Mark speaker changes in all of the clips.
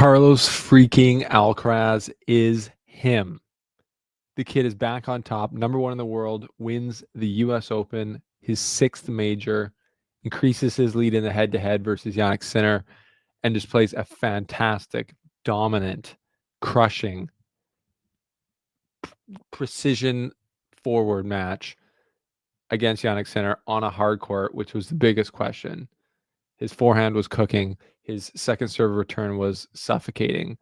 Speaker 1: Carlos freaking Alcaraz is him. The kid is back on top, number one in the world, wins the US Open, his sixth major, increases his lead in the head-to-head versus Jannik Sinner, and just plays a fantastic, dominant, crushing, precision forward match against Jannik Sinner on a hard court, which was the biggest question. His forehand was cooking. His second serve return was suffocating.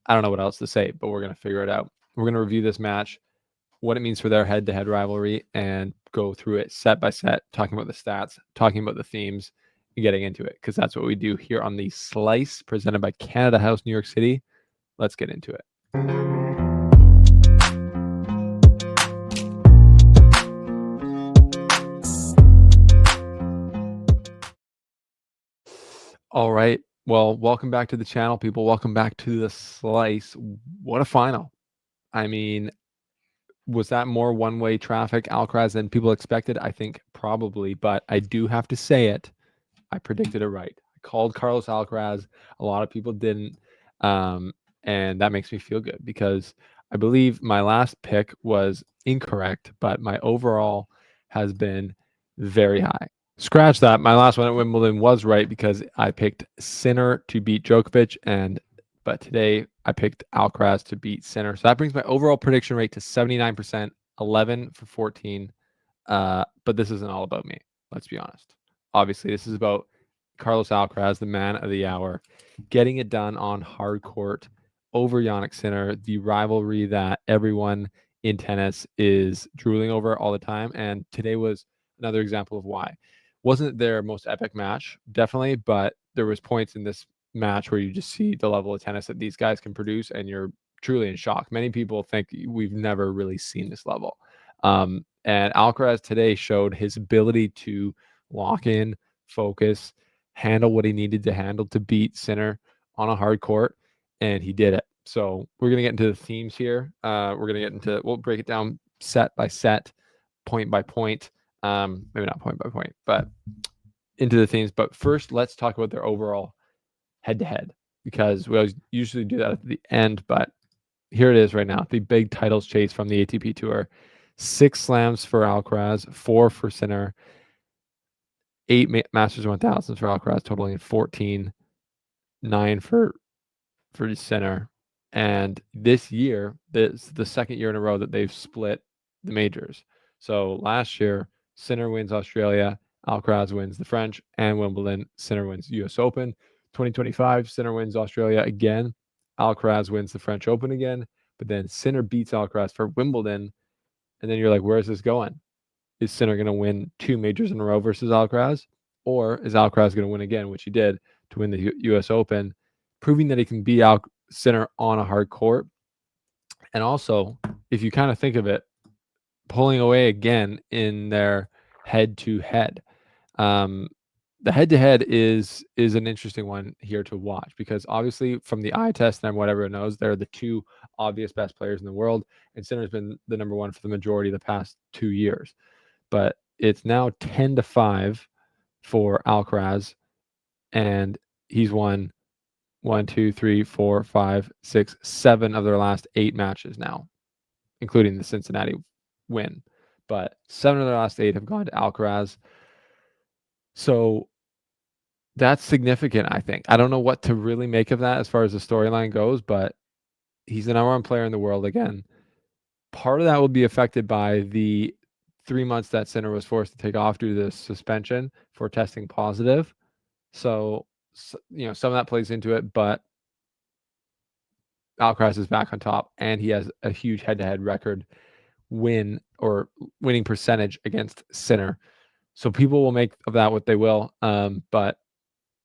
Speaker 1: I don't know what else to say, but we're going to figure it out. We're going to review this match, what it means for their head-to-head rivalry, and go through it set by set, talking about the stats, talking about the themes, and getting into it, because that's what we do here on the Slice, presented by Canada House, New York City. Let's get into it. All right. Well, welcome back to the channel, people. Welcome back to the Slice. What a final. I mean, was that more one-way traffic, Alcaraz, than people expected? I think probably, but I do have to say it. I predicted it right. I called Carlos Alcaraz. A lot of people didn't, and that makes me feel good because I believe my last pick was incorrect, but my overall has been very high. Scratch that. My last one at Wimbledon was right because I picked Sinner to beat Djokovic, but today I picked Alcaraz to beat Sinner. So that brings my overall prediction rate to 79%, 11 for 14. But this isn't all about me. Let's be honest. Obviously, this is about Carlos Alcaraz, the man of the hour, getting it done on hard court over Jannik Sinner, the rivalry that everyone in tennis is drooling over all the time. And today was another example of why. Wasn't their most epic match, definitely, but there was points in this match where you just see the level of tennis that these guys can produce, and you're truly in shock. Many people think we've never really seen this level. And Alcaraz today showed his ability to lock in, focus, handle what he needed to handle to beat Sinner on a hard court, and he did it. So we're going to get into the themes here. We'll break it down set by set, point by point. Maybe not point by point, but into the themes. But first, let's talk about their overall head-to-head, because we always usually do that at the end, but here it is right now. The big titles chase from the ATP Tour. 6 slams for Alcaraz, 4 for Sinner, 8 Masters 1000s for Alcaraz, totaling 14, 9 for Sinner. And this year, this is the second year in a row that they've split the majors. So last year, Sinner wins Australia, Alcaraz wins the French and Wimbledon, Sinner wins US Open. 2025, Sinner wins Australia again, Alcaraz wins the French Open again, but then Sinner beats Alcaraz for Wimbledon. And then you're like, where is this going? Is Sinner going to win 2 majors in a row versus Alcaraz? Or is Alcaraz going to win again, which he did to win the US Open, proving that he can beat Sinner on a hard court? And also, if you kind of think of it, pulling away again in their head-to-head. The head-to-head is an interesting one here to watch, because obviously from the eye test and what everyone knows, they're the 2 obvious best players in the world, and Sinner's been the number 1 for the majority of the past 2 years. But it's now 10-5 for Alcaraz, and he's won 1, 2, 3, 4, 5, 6, 7 of their last 8 matches now, including the Cincinnati win. But 7 of their last 8 have gone to Alcaraz. So that's significant, I think. I don't know what to really make of that as far as the storyline goes, but he's the number 1 player in the world again. Part of that will be affected by the 3 months that Sinner was forced to take off due to the suspension for testing positive. So, some of that plays into it, but Alcaraz is back on top, and he has a huge head-to-head record winning percentage against Sinner. So people will make of that what they will. But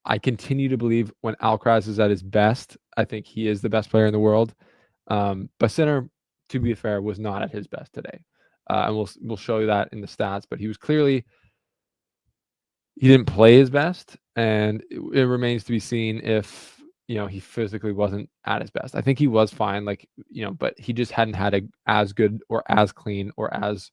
Speaker 1: I continue to believe when Alcaraz is at his best, I think he is the best player in the world. But Sinner, to be fair, was not at his best today. And we'll show you that in the stats, but he didn't play his best, and it remains to be seen if he physically wasn't at his best. I think he was fine, but he just hadn't had as good or as clean or as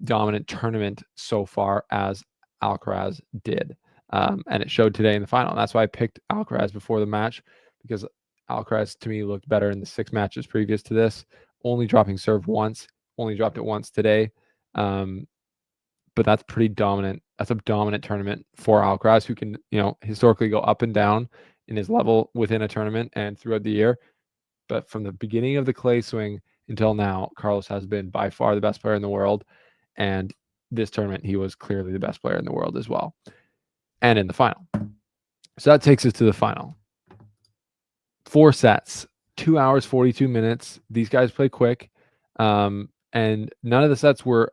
Speaker 1: dominant tournament so far as Alcaraz did. And it showed today in the final. And that's why I picked Alcaraz before the match, because Alcaraz to me looked better in the 6 matches previous to this, only dropping serve once, only dropped it once today. But that's pretty dominant. That's a dominant tournament for Alcaraz, who can, historically go up and down in his level within a tournament and throughout the year. But from the beginning of the clay swing until now, Carlos has been by far the best player in the world. And this tournament, he was clearly the best player in the world as well. And in the final. So that takes us to the final. 4 sets, 2 hours, 42 minutes. These guys play quick. And none of the sets were,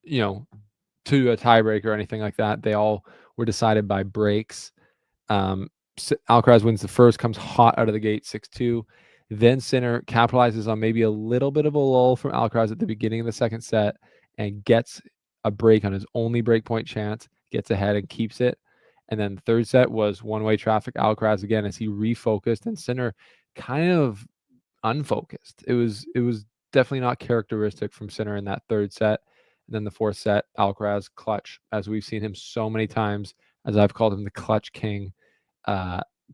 Speaker 1: to a tiebreak or anything like that. They all were decided by breaks. Alcaraz wins the first, comes hot out of the gate, 6-2. Then Sinner capitalizes on maybe a little bit of a lull from Alcaraz at the beginning of the second set and gets a break on his only break point chance, gets ahead and keeps it. And then the third set was one-way traffic. Alcaraz again as he refocused, and Sinner kind of unfocused. It was definitely not characteristic from Sinner in that third set. And then the fourth set, Alcaraz clutch, as we've seen him so many times, as I've called him the clutch king,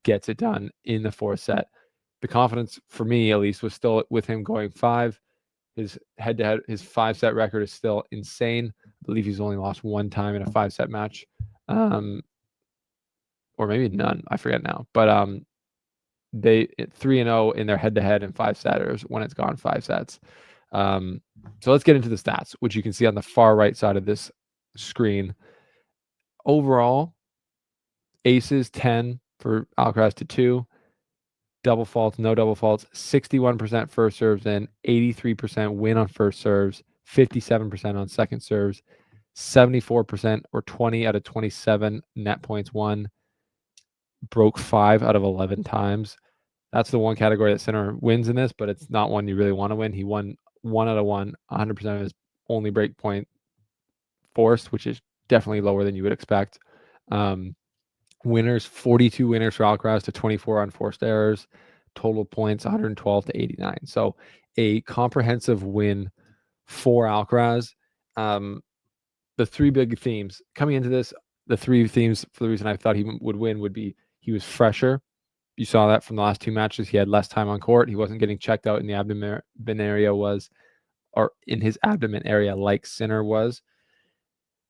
Speaker 1: gets it done in the fourth set. The confidence for me, at least, was still with him going 5. His head-to-head, his 5-set record is still insane. I believe he's only lost 1 time in a 5-set match, or maybe none. I forget now. But they 3-0 in their head-to-head and 5-setters when it's gone 5 sets. So let's get into the stats, which you can see on the far right side of this screen. Overall, aces 10 for Alcaraz to 2. Double faults, no double faults, 61% first serves in, 83% win on first serves, 57% on second serves, 74% or 20 out of 27 net points won, broke 5 out of 11 times. That's the one category that Sinner wins in this, but it's not one you really want to win. He won 1 out of 1, 100% of his only break point forced, which is definitely lower than you would expect. Winners, 42 winners for Alcaraz to 24 on forced errors. Total points, 112 to 89. So a comprehensive win for Alcaraz. The 3 big themes coming into this, the 3 themes for the reason I thought he would win would be he was fresher. You saw that from the last 2 matches. He had less time on court. He wasn't getting checked out in the abdomen area or in his abdomen area like Sinner was.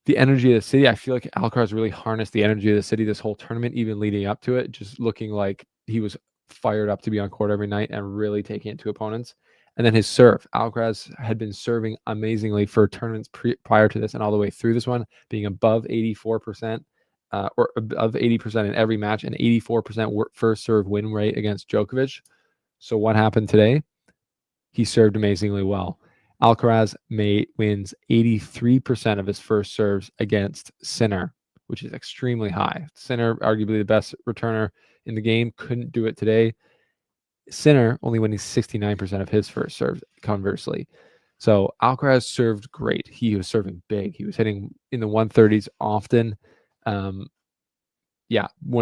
Speaker 1: The energy of the city, I feel like Alcaraz really harnessed the energy of the city this whole tournament, even leading up to it, just looking like he was fired up to be on court every night and really taking it to opponents. And then his serve. Alcaraz had been serving amazingly for tournaments prior to this and all the way through this one, being above 84%, or above 80% in every match, and 84% first serve win rate against Djokovic. So what happened today? He served amazingly well. Alcaraz wins 83% of his first serves against Sinner, which is extremely high. Sinner, arguably the best returner in the game, couldn't do it today. Sinner only winning 69% of his first serves, conversely. So Alcaraz served great. He was serving big. He was hitting in the 130s often. When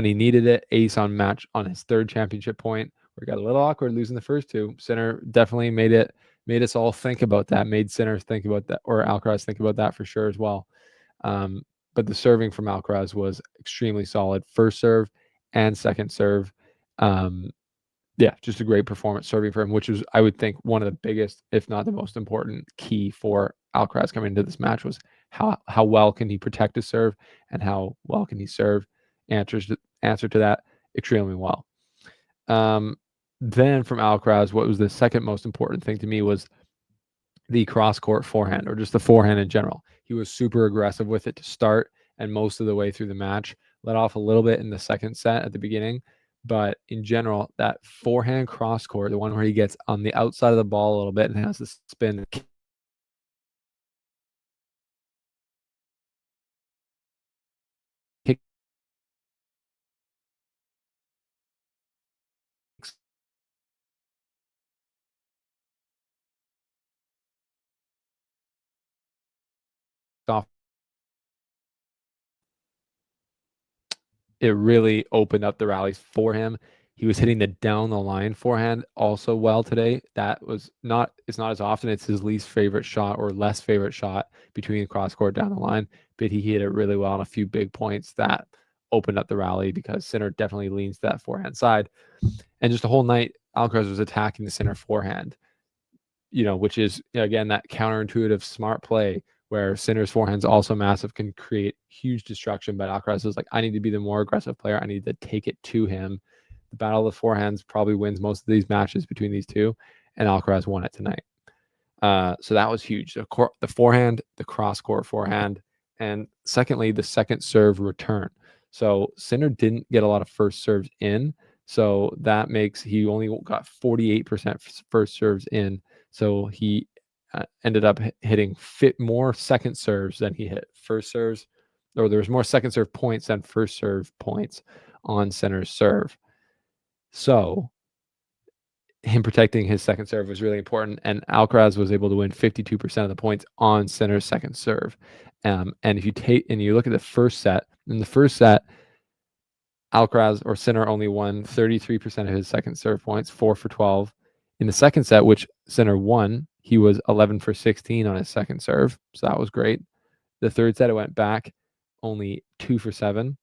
Speaker 1: he needed it, ace on match on his 3rd championship point, where he got a little awkward losing the first 2. Sinner definitely made us all think about that, made Sinner think about that, or Alcaraz think about that for sure as well. But the serving from Alcaraz was extremely solid. First serve and second serve. Just a great performance serving for him, which was, I would think, one of the biggest, if not the most important key for Alcaraz coming into this match was how well can he protect his serve and how well can he serve. Answer to that extremely well. Then from Alcaraz, what was the second most important thing to me was the cross-court forehand, or just the forehand in general. He was super aggressive with it to start and most of the way through the match. Let off a little bit in the second set at the beginning, but in general, that forehand cross-court, the one where he gets on the outside of the ball a little bit and has the spin, kicks off. It really opened up the rallies for him. He was hitting the down the line forehand also well today. It's not as often. It's his least favorite shot, or less favorite shot, between cross court down the line, but he hit it really well on a few big points that opened up the rally, because Sinner definitely leans to that forehand side. And just the whole night, Alcaraz was attacking the Sinner forehand, which is, again, that counterintuitive smart play where Sinner's forehand's also massive, can create huge destruction. But Alcaraz is like, I need to be the more aggressive player. I need to take it to him. The battle of the forehands probably wins most of these matches between these two, and Alcaraz won it tonight. So that was huge. The forehand, the cross-court forehand, and secondly, the second serve return. So Sinner didn't get a lot of first serves in, so that makes he only got 48% first serves in. So he ended up hitting more second serves than he hit first serves, or there was more second serve points than first serve points on Sinner's serve. So him protecting his second serve was really important, and Alcaraz was able to win 52% of the points on Sinner's second serve. And if you look at the first set, in the first set, Alcaraz or Sinner only won 33% of his second serve points, 4 for 12. In the second set, which Sinner won, he was 11 for 16 on his second serve, so that was great. The third set, it went back, only 2 for 7.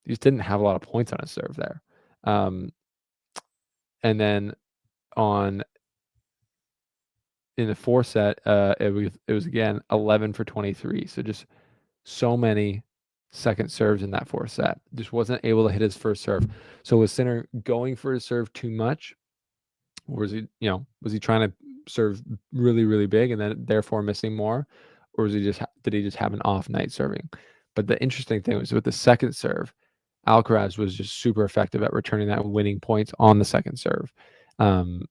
Speaker 1: He just didn't have a lot of points on his serve there. And then in the fourth set, it was again 11 for 23. So just so many second serves in that fourth set. Just wasn't able to hit his first serve. So was Sinner going for his serve too much? Or was he trying to serve really, really big and then therefore missing more? Or did he just have an off night serving? But the interesting thing was with the second serve, Alcaraz was just super effective at returning that and winning points on the second serve. And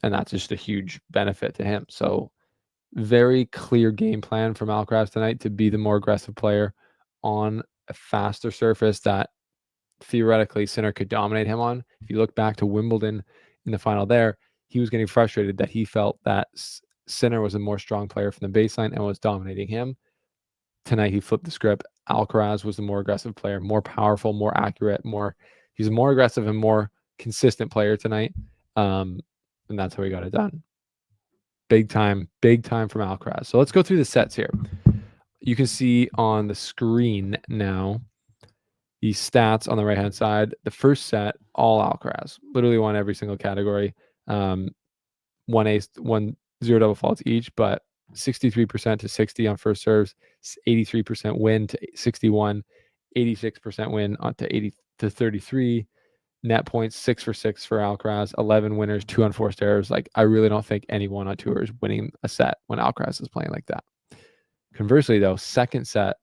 Speaker 1: that's just a huge benefit to him. So very clear game plan from Alcaraz tonight to be the more aggressive player on a faster surface that theoretically Sinner could dominate him on. If you look back to Wimbledon in the final there, he was getting frustrated that he felt that Sinner was a more strong player from the baseline and was dominating him. Tonight he flipped the script. Alcaraz was the more aggressive player, more powerful, more accurate, he's a more aggressive and more consistent player tonight. And that's how he got it done. Big time from Alcaraz. So let's go through the sets here. You can see on the screen now the stats on the right-hand side. The first set, all Alcaraz. Literally won every single category. 1 ace, 1 0 double faults each, but 63% to 60 on first serves, 83% win to 61, 86% win on to 80 to 33. Net points 6 for 6 for Alcaraz, 11 winners, 2 unforced errors. Like, I really don't think anyone on tour is winning a set when Alcaraz is playing like that. Conversely, though, second set,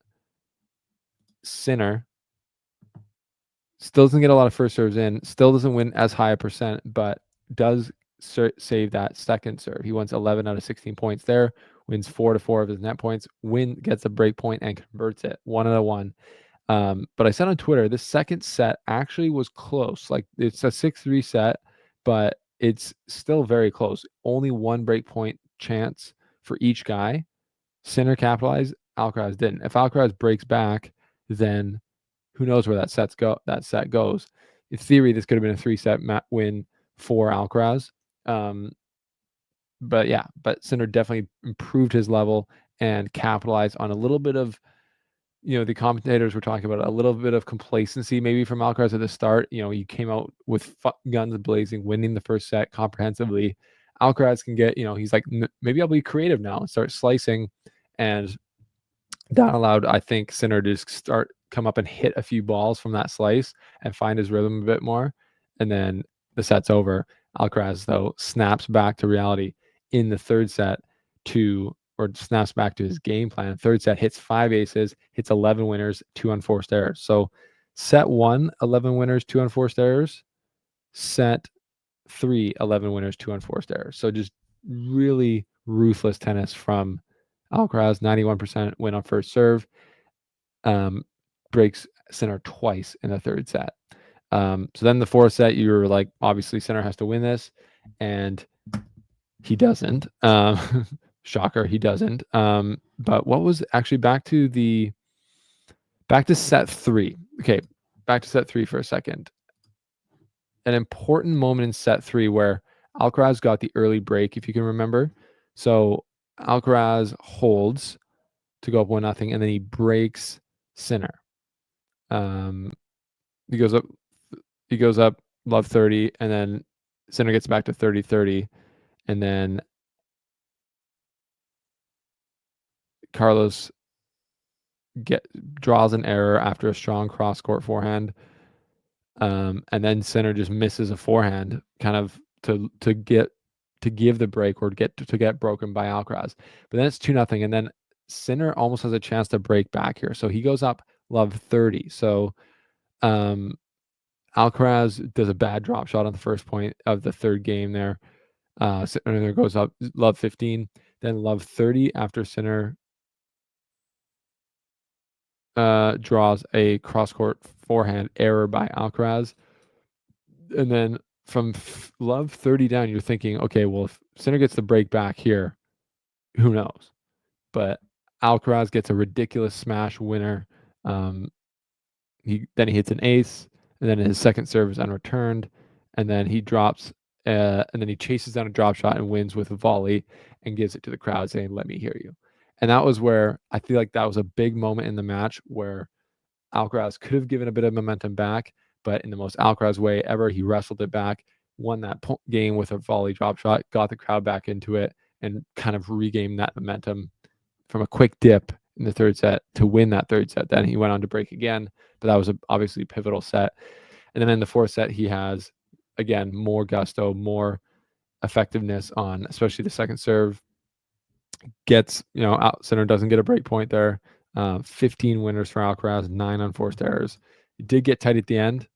Speaker 1: Sinner still doesn't get a lot of first serves in, still doesn't win as high a percent, but does save that second serve. He wins 11 out of 16 points there, wins 4 to 4 of his net points, gets a break point and converts it 1 out of 1. But I said on Twitter, this second set actually was close. Like, it's a 6-3 set, but it's still very close. Only 1 break point chance for each guy. Sinner capitalized, Alcaraz didn't. If Alcaraz breaks back, then who knows where that set goes. In theory, this could have been a 3-set win for Alcaraz. But Sinner definitely improved his level and capitalized on a little bit of, the commentators were talking about a little bit of complacency maybe from Alcaraz at the start. He came out with guns blazing, winning the first set comprehensively. Alcaraz can get, he's like, maybe I'll be creative now and start slicing. And that allowed, I think, Sinner to come up and hit a few balls from that slice and find his rhythm a bit more. And then the set's over. Alcaraz, though, snaps back to reality in the third set or snaps back to his game plan. Third set, hits 5 aces, hits 11 winners, 2 unforced errors. So set 1, 11 winners, 2 unforced errors. Set 3, 11 winners, 2 unforced errors. So just really ruthless tennis from Alcaraz. 91% win on first serve. Breaks Sinner twice in the third set. So then the fourth set, you're like, obviously Sinner has to win this, and he doesn't. Shocker, he doesn't. But what was actually back to set 3. Okay, back to set 3 for a second. An important moment in set 3 where Alcaraz got the early break, if you can remember. So Alcaraz holds to go up 1-0, and then he breaks Sinner. He goes up love 30, and then Sinner gets back to 30-30, and then Carlos draws an error after a strong cross court forehand, and then Sinner just misses a forehand, kind of to give the break or to get broken by Alcaraz. But then it's 2-0, and then Sinner almost has a chance to break back here, so he goes up love 30. So Alcaraz does a bad drop shot on the first point of the third game there. Sinner goes up love 15, then love 30 after Sinner draws a cross-court forehand error by Alcaraz. And then from love 30 down, you're thinking, okay, well, if Sinner gets the break back here, who knows? But Alcaraz gets a ridiculous smash winner. He hits an ace, and then his second serve is unreturned, and then he drops, and then he chases down a drop shot and wins with a volley and gives it to the crowd, saying, "Let me hear you." And that was where I feel like that was a big moment in the match where Alcaraz could have given a bit of momentum back, but in the most Alcaraz way ever, he wrestled it back, won that game with a volley drop shot, got the crowd back into it, and kind of regained that momentum from a quick dip in the third set to win that third set. Then he went on to break again, but that was obviously a pivotal set. And then in the fourth set, he has, again, more gusto, more effectiveness on especially the second serve. Gets, out Sinner doesn't get a break point there. 15 winners for Alcaraz, 9 unforced errors. It did get tight at the end.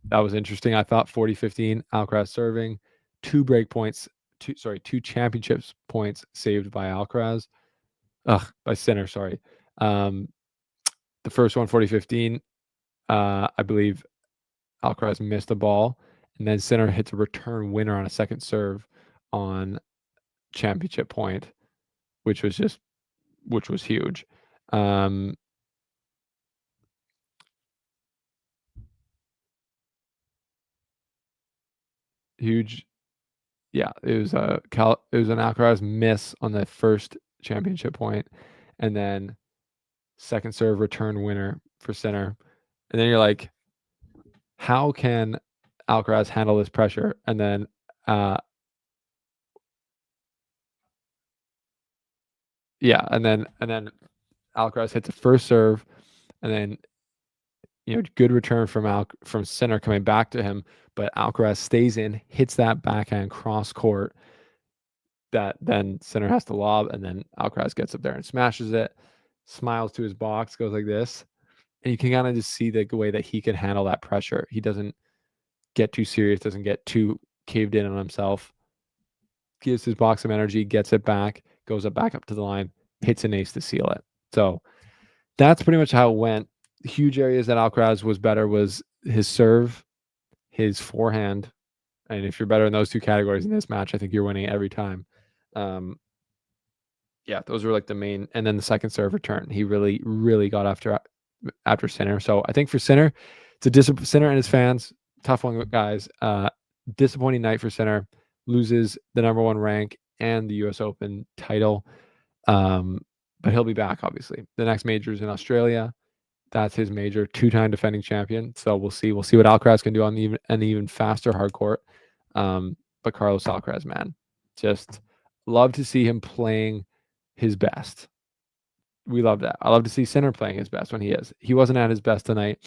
Speaker 1: That was interesting. I thought 40-15, Alcaraz serving, 2 break points, 2 championships points saved by Alcaraz. By Sinner, sorry. The first one, 40-15, I believe Alcaraz missed a ball, and then Sinner hits a return winner on a second serve on championship point, which was huge. Huge. Yeah, it was an Alcaraz miss on the first championship point, and then second serve return winner for Sinner. And then you're like, how can Alcaraz handle this pressure? And then and then Alcaraz hits a first serve, and then good return from Sinner coming back to him, but Alcaraz stays in, hits that backhand cross court that then Sinner has to lob, and then Alcaraz gets up there and smashes it, smiles to his box, goes like this, and you can kind of just see the way that he can handle that pressure. He doesn't get too serious, doesn't get too caved in on himself, gives his box some energy, gets it back, goes back up to the line, hits an ace to seal it. So that's pretty much how it went. Huge areas that Alcaraz was better was his serve, his forehand, and if you're better in those 2 categories in this match, I think you're winning every time. Yeah, those were like the main, and then the second serve return, he really, really got after Sinner. So I think for Sinner, it's a Sinner and his fans, tough one, guys. Disappointing night for Sinner, loses the #1 rank and the U.S. Open title. But he'll be back, obviously. The next major is in Australia. That's his major, 2-time defending champion. So we'll see. We'll see what Alcaraz can do on an even faster hard court. But Carlos Alcaraz, man, just love to see him playing his best. We love that. I love to see Sinner playing his best when he is. He wasn't at his best tonight.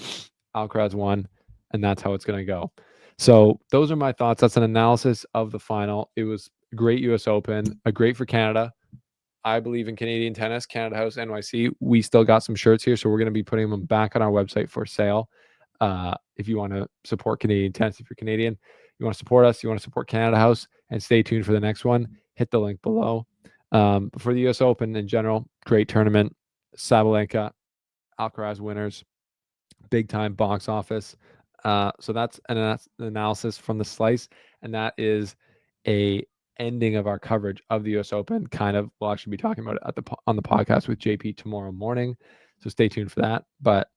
Speaker 1: Alcaraz won, and that's how it's going to go. So those are my thoughts. That's an analysis of the final. It was a great U.S. Open, a great for Canada. I believe in Canadian tennis, Canada House NYC. We still got some shirts here, so we're going to be putting them back on our website for sale. If you want to support Canadian tennis, if you're Canadian, you want to support us, you want to support Canada House, and stay tuned for the next one, hit the link below. For the U.S. Open in general, great tournament. Sabalenka, Alcaraz winners, big time box office. So that's an analysis from the slice, and that is a ending of our coverage of the U.S. Open. Kind of, we'll actually be talking about it on the podcast with JP tomorrow morning. So stay tuned for that. But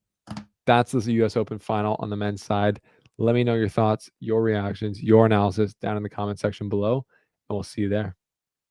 Speaker 1: that's the U.S. Open final on the men's side. Let me know your thoughts, your reactions, your analysis down in the comment section below, and we'll see you there.